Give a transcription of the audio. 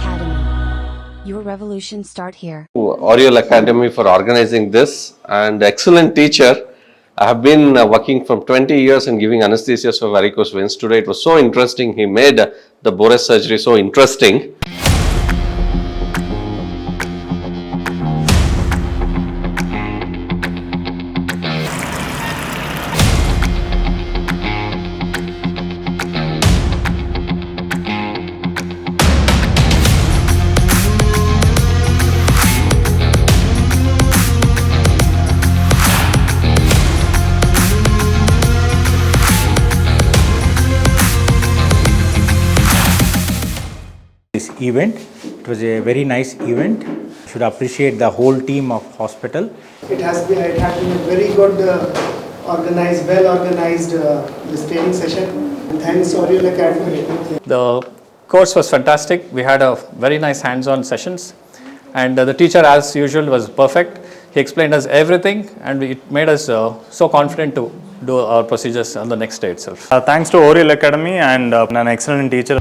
Academy. Your revolution start here. Oreol Academy for organizing this, and excellent teacher. I have been working from 20 years and giving anesthesia for varicose veins. Today it was so interesting. He made the Boris surgery so interesting. This event, it was a very nice event. Should appreciate the whole team of hospital. It had been a very good, well organized this training session. Thanks Oreol Academy. The course was fantastic. We had a very nice hands-on sessions, and the teacher, as usual, was perfect. He explained us everything, and it made us so confident to do our procedures on the next day itself. Thanks to Oreol Academy and an excellent teacher.